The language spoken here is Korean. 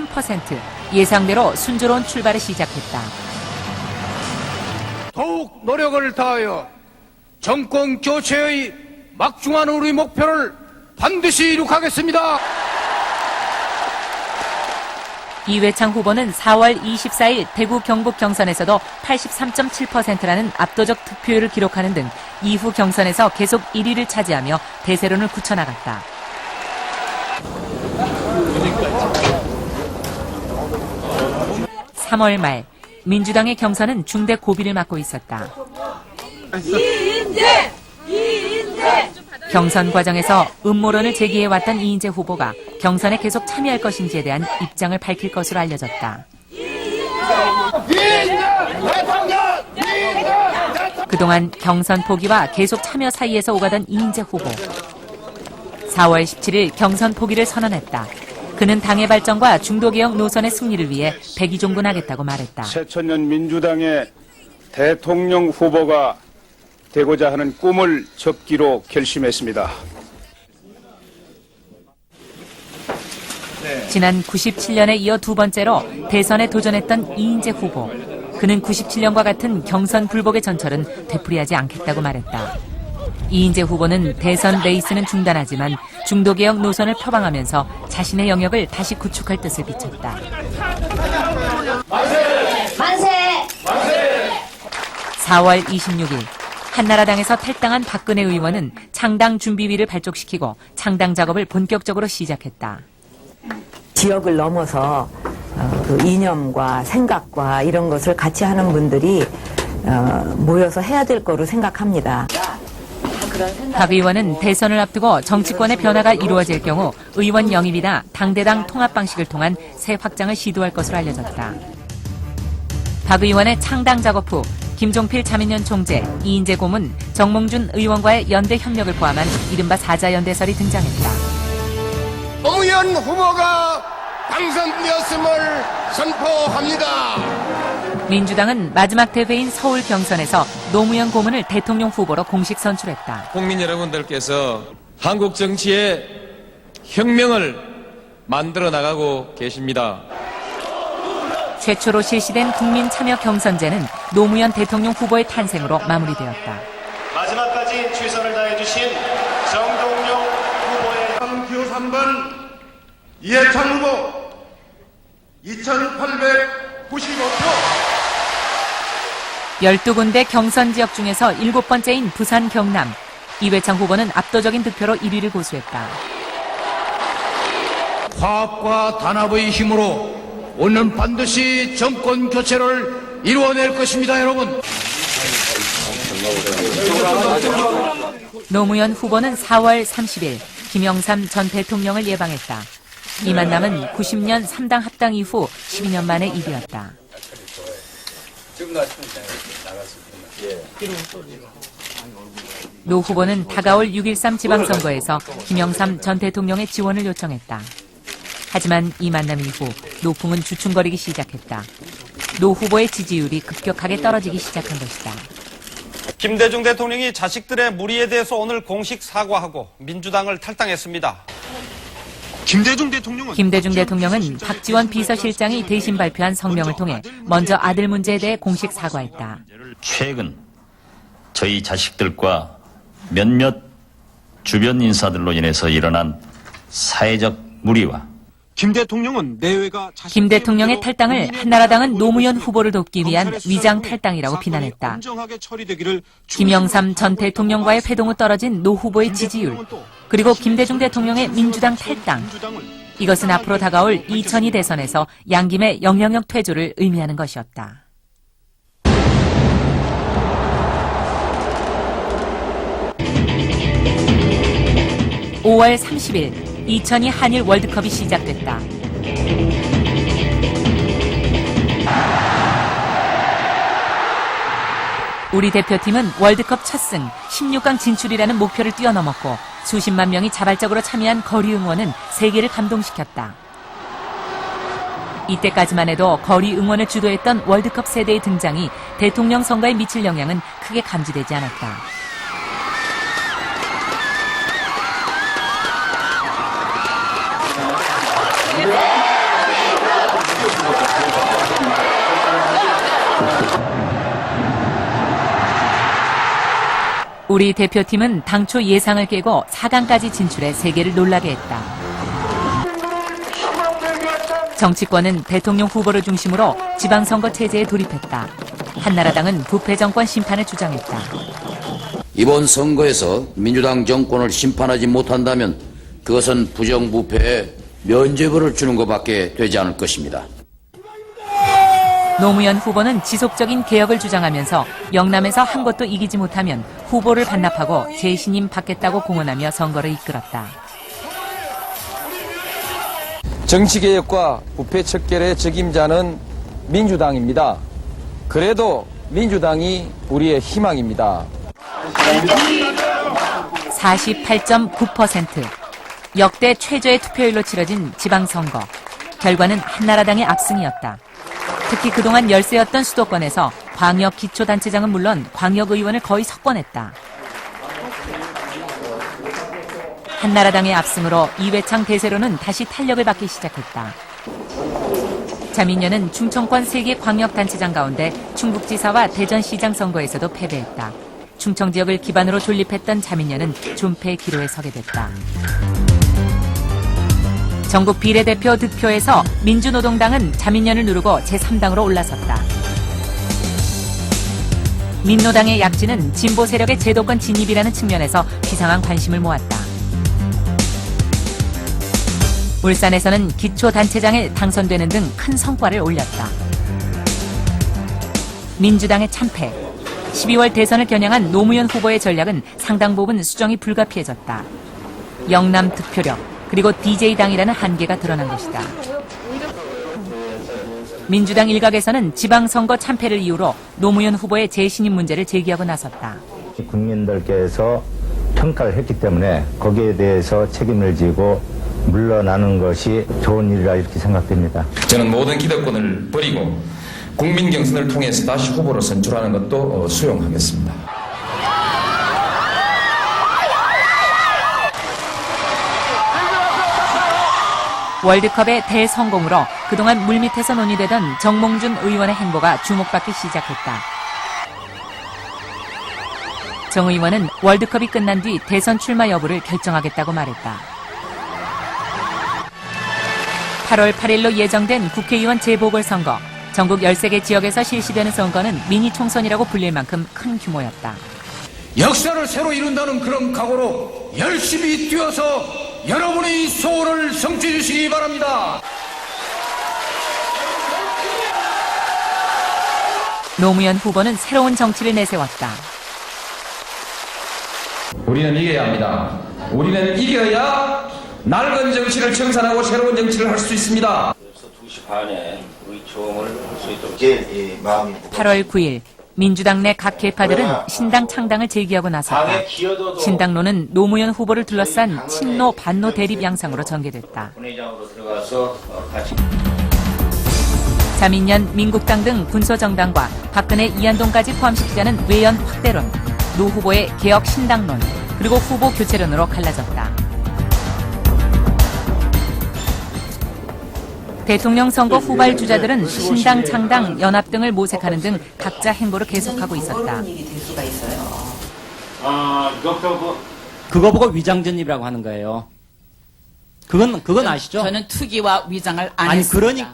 83%, 예상대로 순조로운 출발을 시작했다. 더욱 노력을 다하여 정권 교체의 막중한 우리 목표를 반드시 이룩하겠습니다. 이회창 후보는 4월 24일 대구 경북 경선에서도 83.7%라는 압도적 득표율을 기록하는 등 이후 경선에서 계속 1위를 차지하며 대세론을 굳혀나갔다. (3월) 말 민주당의 경선은 중대 고비를 맞고 있었다. 이인재! 경선 과정에서 음모론을 제기해왔던 이인재 후보가 경선에 계속 참여할 것인지에 대한 입장을 밝힐 것으로 알려졌다. 그동안 경선 포기와 계속 참여 사이에서 오가던 이인재 후보. 4월 17일 경선 포기를 선언했다. 그는 당의 발전과 중도개혁 노선의 승리를 위해 백의종군하겠다고 말했다. 새천년 민주당의 대통령 후보가 되고자 하는 꿈을 접기로 결심했습니다. 지난 97년에 이어 두 번째로 대선에 도전했던 이인재 후보. 그는 97년과 같은 경선 불복의 전철은 되풀이하지 않겠다고 말했다. 이인재 후보는 대선 레이스는 중단하지만 중도개혁 노선을 표방하면서 자신의 영역을 다시 구축할 뜻을 비쳤다. 만세! 4월 26일 한나라당에서 탈당한 박근혜 의원은 창당 준비위를 발족시키고 창당 작업을 본격적으로 시작했다. 지역을 넘어서 그 이념과 생각과 이런 것을 같이 하는 분들이 모여서 해야 될 거로 생각합니다. 박 의원은 대선을 앞두고 정치권의 변화가 이루어질 경우 의원 영입이나 당대당 통합 방식을 통한 새 확장을 시도할 것으로 알려졌다. 박 의원의 창당 작업 후 김종필 자민련 총재, 이인재 고문, 정몽준 의원과의 연대 협력을 포함한 이른바 사자연대설이 등장했다. 노무현 후보가 당선되었음을 선포합니다. 민주당은 마지막 대회인 서울 경선에서 노무현 고문을 대통령 후보로 공식 선출했다. 국민 여러분들께서 한국 정치의 혁명을 만들어 나가고 계십니다. 최초로 실시된 국민 참여 경선제는 노무현 대통령 후보의 탄생으로 마무리되었다. 마지막까지 최선을 다해주신 정동영 후보의 기호 3번 이해창 후보 2,895표 12군데 경선 지역 중에서 7번째인 부산 경남. 이회창 후보는 압도적인 득표로 1위를 고수했다. 화합과 단합의 힘으로 오늘 반드시 정권 교체를 이루어낼 것입니다, 여러분. 노무현 후보는 4월 30일 김영삼 전 대통령을 예방했다. 이 만남은 90년 3당 합당 이후 12년 만의 일이었다. 노 후보는 다가올 6.13 지방선거에서 김영삼 전 대통령의 지원을 요청했다. 하지만 이 만남 이후 노풍은 주춤거리기 시작했다. 노 후보의 지지율이 급격하게 떨어지기 시작한 것이다. 김대중 대통령이 자식들의 무리에 대해서 오늘 공식 사과하고 민주당을 탈당했습니다. 김대중 대통령은 박지원 비서실장이 대신 발표한 성명을 통해 먼저 아들 문제에 대해 공식 사과했다. 최근 저희 자식들과 몇몇 주변 인사들로 인해서 일어난 사회적 무리와 김 대통령의 탈당을 한나라당은 노무현 후보를 돕기 위한 위장 탈당이라고 비난했다. 김영삼 전 대통령과의 회동 후 떨어진 노 후보의 지지율, 그리고 김대중 대통령의 민주당 탈당. 이것은 앞으로 다가올 2002 대선에서 양김의 영향력 퇴조를 의미하는 것이었다. 5월 30일 2002 한일 월드컵이 시작됐다. 우리 대표팀은 월드컵 첫 승, 16강 진출이라는 목표를 뛰어넘었고 수십만 명이 자발적으로 참여한 거리 응원은 세계를 감동시켰다. 이때까지만 해도 거리 응원을 주도했던 월드컵 세대의 등장이 대통령 선거에 미칠 영향은 크게 감지되지 않았다. 우리 대표팀은 당초 예상을 깨고 4강까지 진출해 세계를 놀라게 했다. 정치권은 대통령 후보를 중심으로 지방선거 체제에 돌입했다. 한나라당은 부패 정권 심판을 주장했다. 이번 선거에서 민주당 정권을 심판하지 못한다면 그것은 부정부패에 면죄부를 주는 것밖에 되지 않을 것입니다. 노무현 후보는 지속적인 개혁을 주장하면서 영남에서 한 곳도 이기지 못하면 후보를 반납하고 재신임 받겠다고 공언하며 선거를 이끌었다. 정치개혁과 부패 척결의 책임자는 민주당입니다. 그래도 민주당이 우리의 희망입니다. 48.9%. 역대 최저의 투표율로 치러진 지방선거. 결과는 한나라당의 압승이었다. 특히 그동안 열세였던 수도권에서 광역 기초단체장은 물론 광역의원을 거의 석권했다. 한나라당의 압승으로 이회창 대세로는 다시 탄력을 받기 시작했다. 자민련은 충청권 3개 광역단체장 가운데 충북지사와 대전시장 선거에서도 패배했다. 충청 지역을 기반으로 존립했던 자민련은 존폐의 기로에 서게 됐다. 전국 비례대표 득표에서 민주노동당은 자민련을 누르고 제3당으로 올라섰다. 민노당의 약진은 진보 세력의 제도권 진입이라는 측면에서 비상한 관심을 모았다. 울산에서는 기초단체장에 당선되는 등 큰 성과를 올렸다. 민주당의 참패. 12월 대선을 겨냥한 노무현 후보의 전략은 상당 부분 수정이 불가피해졌다. 영남 득표력, 그리고 DJ당이라는 한계가 드러난 것이다. 민주당 일각에서는 지방선거 참패를 이유로 노무현 후보의 재신임 문제를 제기하고 나섰다. 국민들께서 평가를 했기 때문에 거기에 대해서 책임을 지고 물러나는 것이 좋은 일이라 이렇게 생각됩니다. 저는 모든 기득권을 버리고 국민 경선을 통해서 다시 후보를 선출하는 것도 수용하겠습니다. 월드컵의 대성공으로 그동안 물밑에서 논의되던 정몽준 의원의 행보가 주목받기 시작했다. 정 의원은 월드컵이 끝난 뒤 대선 출마 여부를 결정하겠다고 말했다. 8월 8일로 예정된 국회의원 재보궐선거. 전국 13개 지역에서 실시되는 선거는 미니 총선이라고 불릴 만큼 큰 규모였다. 역사를 새로 이룬다는 그런 각오로 열심히 뛰어서 여러분의 소원을 성취해 주시기 바랍니다. 노무현 후보는 새로운 정치를 내세웠다. 우리는 이겨야 합니다. 우리는 이겨야 낡은 정치를 청산하고 새로운 정치를 할 수 있습니다. 2시 반에 우리 조응을 할 수 있도록 제 마음이 8월 9일 민주당 내 각 계파들은 신당 창당을 제기하고 나섰다. 신당론은 노무현 후보를 둘러싼 친노 반노 대립 양상으로 전개됐다. 본회의장으로 들어가서 같이 자민련, 민국당 등 군소정당과 박근혜, 이한동까지 포함시키자는 외연 확대론, 노 후보의 개혁 신당론, 그리고 후보 교체론으로 갈라졌다. 대통령 선거 후발 주자들은 신당, 창당, 연합 등을 모색하는 등 각자 행보를 계속하고 있었다. 그거 보고 위장전입이라고 하는 거예요. 그건 아시죠? 저는 투기와 위장을 안 아니 했습니다. 그러니까